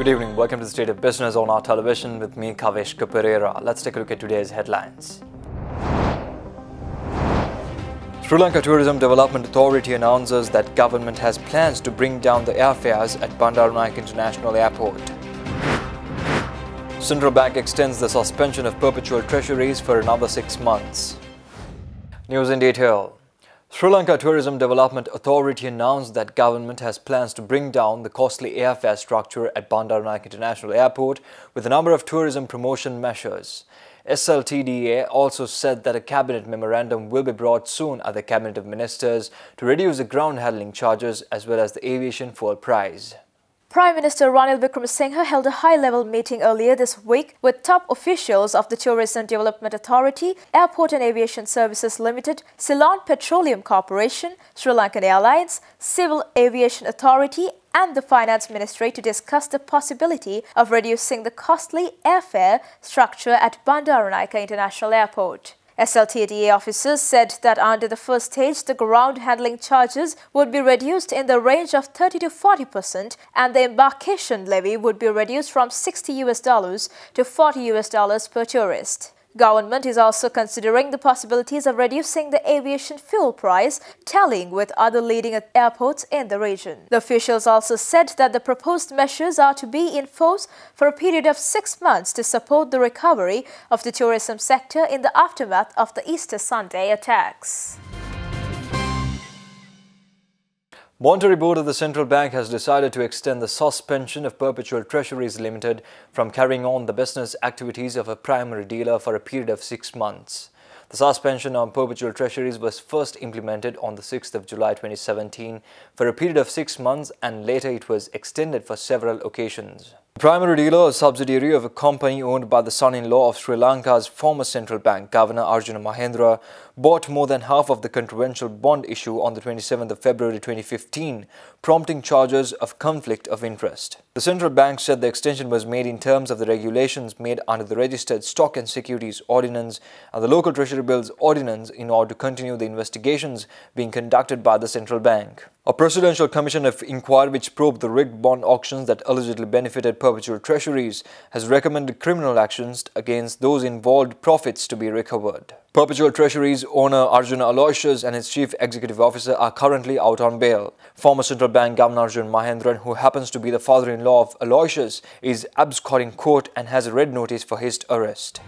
Good evening, welcome to the State of Business on our television with me, Kavesh Pereira. Let's take a look at today's headlines. Sri Lanka Tourism Development Authority announces that government has plans to bring down the airfares at Bandaranaike International Airport. Central Bank extends the suspension of perpetual treasuries for another 6 months. News in detail. Sri Lanka Tourism Development Authority announced that government has plans to bring down the costly airfare structure at Bandaranaike International Airport with a number of tourism promotion measures. SLTDA also said that a cabinet memorandum will be brought soon at the Cabinet of Ministers to reduce the ground handling charges as well as the aviation fuel price. Prime Minister Ranil Wickremesinghe held a high-level meeting earlier this week with top officials of the Tourism Development Authority, Airport and Aviation Services Limited, Ceylon Petroleum Corporation, Sri Lankan Airlines, Civil Aviation Authority and the Finance Ministry to discuss the possibility of reducing the costly airfare structure at Bandaranaike International Airport. SLTDA officers said that under the first stage, the ground handling charges would be reduced in the range of 30 to 40% and the embarkation levy would be reduced from $60 to $40 per tourist. Government is also considering the possibilities of reducing the aviation fuel price, tallying with other leading airports in the region. The officials also said that the proposed measures are to be in force for a period of 6 months to support the recovery of the tourism sector in the aftermath of the Easter Sunday attacks. Monetary Board of the Central Bank has decided to extend the suspension of Perpetual Treasuries Limited from carrying on the business activities of a primary dealer for a period of 6 months. The suspension on Perpetual Treasuries was first implemented on the 6th of July 2017 for a period of 6 months and later it was extended for several occasions. The primary dealer, a subsidiary of a company owned by the son-in-law of Sri Lanka's former central bank governor Arjuna Mahendra, bought more than half of the controversial bond issue on the 27th of February 2015, prompting charges of conflict of interest. The central bank said the extension was made in terms of the regulations made under the Registered Stock and Securities Ordinance and the Local Treasury Bills Ordinance in order to continue the investigations being conducted by the central bank. A Presidential Commission of Inquiry which probed the rigged bond auctions that allegedly benefited perpetual treasuries has recommended criminal actions against those involved, profits to be recovered. Perpetual Treasuries owner Arjuna Aloysius and his chief executive officer are currently out on bail. Former central bank governor Arjuna Mahendran, who happens to be the father-in-law of Aloysius, is absconding court and has a red notice for his arrest.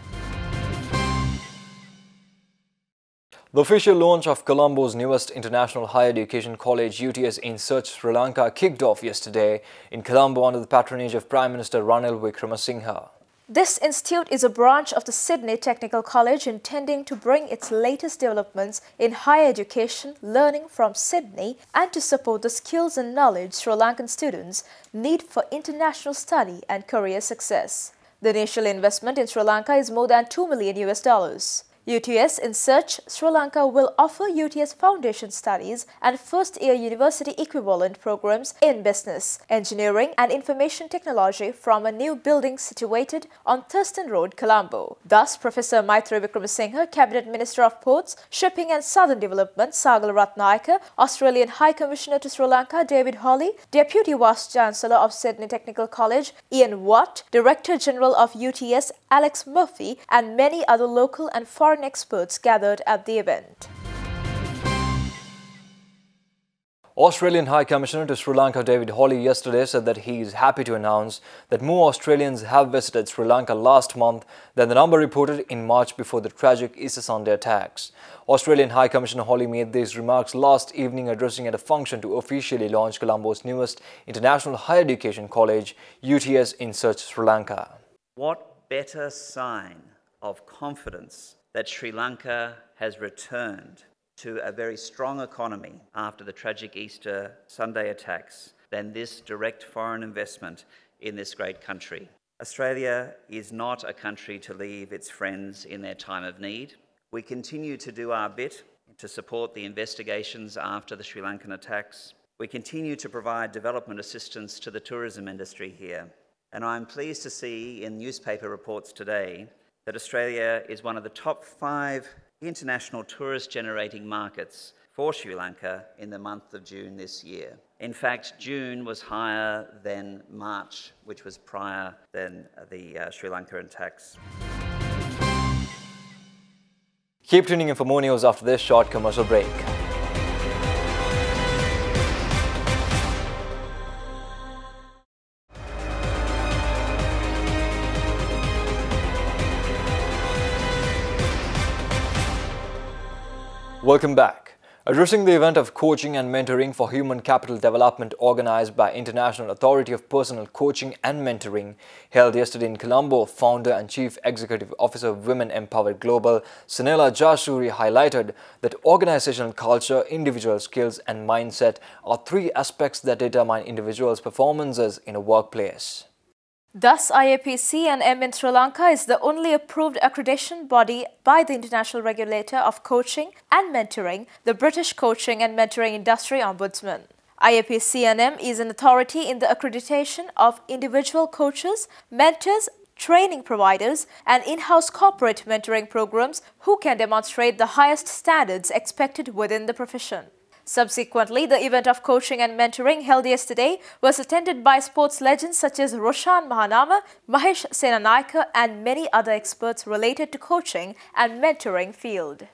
The official launch of Colombo's newest international higher education college, UTS in Search Sri Lanka, kicked off yesterday in Colombo under the patronage of Prime Minister Ranil Wickremesinghe. This institute is a branch of the Sydney Technical College intending to bring its latest developments in higher education learning from Sydney and to support the skills and knowledge Sri Lankan students need for international study and career success. The initial investment in Sri Lanka is more than $2 million. UTS in Search Sri Lanka will offer UTS Foundation Studies and first-year university equivalent programs in business, engineering and information technology from a new building situated on Thurston Road, Colombo. Thus, Professor Maitri Wickremesinghe, Cabinet Minister of Ports, Shipping and Southern Development Sagala Ratnayaka, Australian High Commissioner to Sri Lanka David Holly, Deputy Vice-Chancellor of Sydney Technical College Ian Watt, Director General of UTS Alex Murphy and many other local and foreign experts gathered at the event. Australian High Commissioner to Sri Lanka David Holly yesterday said that he is happy to announce that more Australians have visited Sri Lanka last month than the number reported in March before the tragic Easter Sunday attacks. Australian High Commissioner Holly made these remarks last evening addressing at a function to officially launch Colombo's newest international higher education college, UTS in Search Sri Lanka. What better sign of confidence that Sri Lanka has returned to a very strong economy after the tragic Easter Sunday attacks than this direct foreign investment in this great country. Australia is not a country to leave its friends in their time of need. We continue to do our bit to support the investigations after the Sri Lankan attacks. We continue to provide development assistance to the tourism industry here. And I'm pleased to see in newspaper reports today that Australia is one of the top 5 international tourist-generating markets for Sri Lanka in the month of June this year. In fact, June was higher than March, which was prior than the Sri Lanka attacks. Keep tuning in for more news after this short commercial break. Welcome back. Addressing the event of Coaching and Mentoring for Human Capital Development organized by International Authority of Personal Coaching and Mentoring held yesterday in Colombo, founder and Chief Executive Officer of Women Empowered Global, Sunela Jasuri, highlighted that organizational culture, individual skills and mindset are three aspects that determine individuals' performances in a workplace. Thus, IAPCNM in Sri Lanka is the only approved accreditation body by the International Regulator of Coaching and Mentoring, the British Coaching and Mentoring Industry Ombudsman. IAPCNM is an authority in the accreditation of individual coaches, mentors, training providers, and in-house corporate mentoring programs who can demonstrate the highest standards expected within the profession. Subsequently, the event of Coaching and Mentoring held yesterday was attended by sports legends such as Roshan Mahanama, Mahesh Senanayaka and many other experts related to coaching and mentoring field.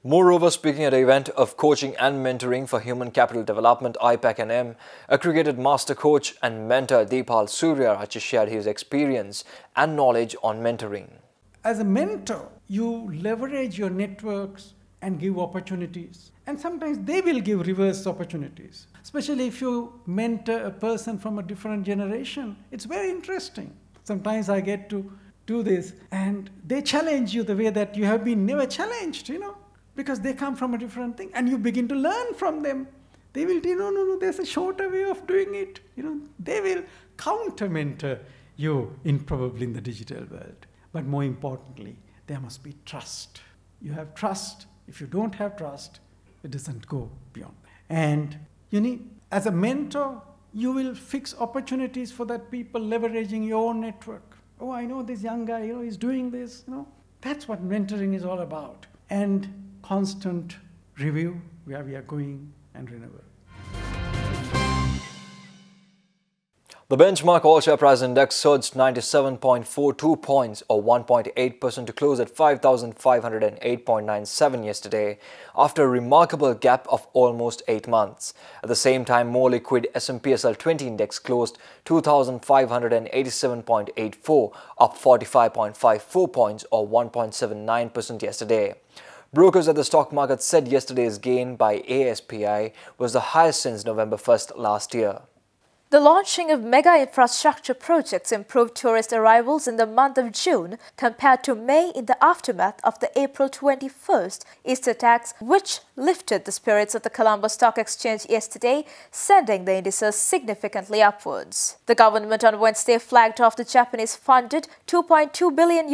Moreover, speaking at the event of Coaching and Mentoring for Human Capital Development (IPAC&M), accredited master coach and mentor Deepal Surya shared his experience and knowledge on mentoring. As a mentor, you leverage your networks and give opportunities. And sometimes they will give reverse opportunities. Especially if you mentor a person from a different generation, it's very interesting. Sometimes I get to do this and they challenge you the way that you have been never challenged, because they come from a different thing and you begin to learn from them. They will tell you, no, there's a shorter way of doing it. They will counter-mentor you probably in the digital world. But more importantly, there must be trust. You have trust. If you don't have trust, it doesn't go beyond that. And as a mentor, you will fix opportunities for that people leveraging your own network. Oh, I know this young guy, he's doing this, That's what mentoring is all about. And constant review where we are going and renewal. The benchmark all-share price index surged 97.42 points or 1.8% to close at 5,508.97 yesterday after a remarkable gap of almost 8 months. At the same time, more liquid S&P SL20 index closed 2,587.84, up 45.54 points or 1.79% yesterday. Brokers at the stock market said yesterday's gain by ASPI was the highest since November 1st last year. The launching of mega infrastructure projects improved tourist arrivals in the month of June compared to May in the aftermath of the April 21st Easter tax, which lifted the spirits of the Colombo Stock Exchange yesterday, sending the indices significantly upwards. The government on Wednesday flagged off the Japanese-funded $2.2 billion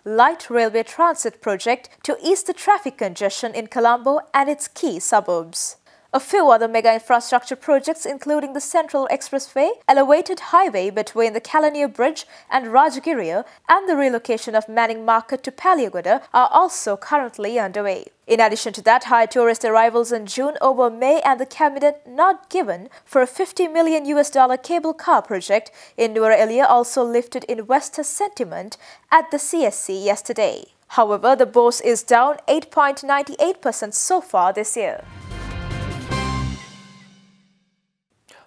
light railway transit project to ease the traffic congestion in Colombo and its key suburbs. A few other mega infrastructure projects, including the Central Expressway, elevated highway between the Kalaniya Bridge and Rajagiriya, and the relocation of Manning Market to Paliagoda, are also currently underway. In addition to that, high tourist arrivals in June over May and the cabinet nod given for a $50 million cable car project in Nuwara Eliya also lifted investor sentiment at the CSC yesterday. However, the BOS is down 8.98% so far this year.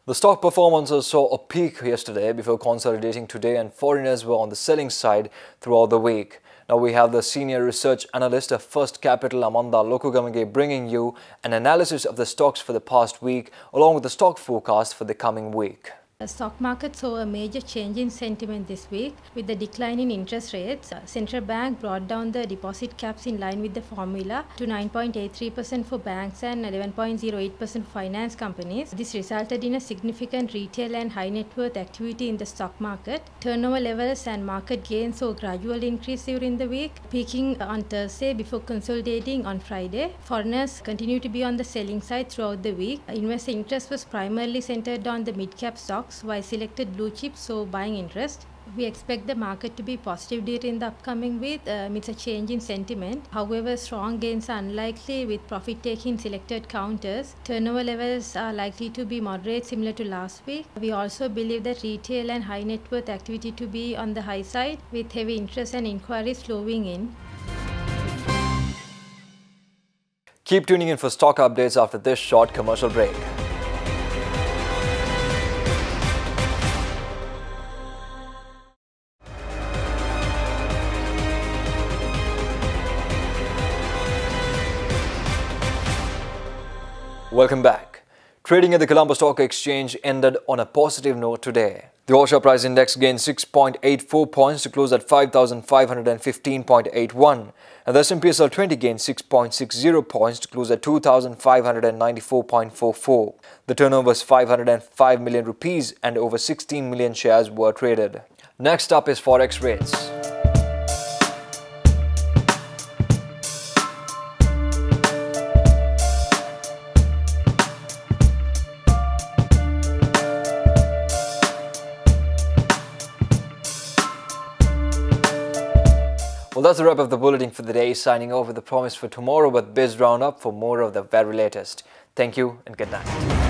The stock performances saw a peak yesterday before consolidating today, and foreigners were on the selling side throughout the week. Now we have the senior research analyst of First Capital, Amanda Lokugamage, bringing you an analysis of the stocks for the past week along with the stock forecast for the coming week. The stock market saw a major change in sentiment this week with the decline in interest rates. Central Bank brought down the deposit caps in line with the formula to 9.83% for banks and 11.08% for finance companies. This resulted in a significant retail and high net worth activity in the stock market. Turnover levels and market gains saw a gradual increase during the week, peaking on Thursday before consolidating on Friday. Foreigners continue to be on the selling side throughout the week. Investor interest was primarily centered on the mid-cap stocks, while selected blue chips saw buying interest. We expect the market to be positive during the upcoming week amidst a change in sentiment. However, strong gains are unlikely with profit taking selected counters. Turnover levels are likely to be moderate, similar to last week. We also believe that retail and high net worth activity to be on the high side with heavy interest and inquiries flowing in. Keep tuning in for stock updates after this short commercial break. Welcome back. Trading at the Colombo Stock Exchange ended on a positive note today. The All-Share Price Index gained 6.84 points to close at 5,515.81, and the S&P/SL 20 gained 6.60 points to close at 2,594.44. The turnover was 505 million rupees and over 16 million shares were traded. Next up is Forex rates. Well, that's a wrap of the bulletin for the day. Signing off with the promise for tomorrow with Biz Roundup for more of the very latest. Thank you and good night.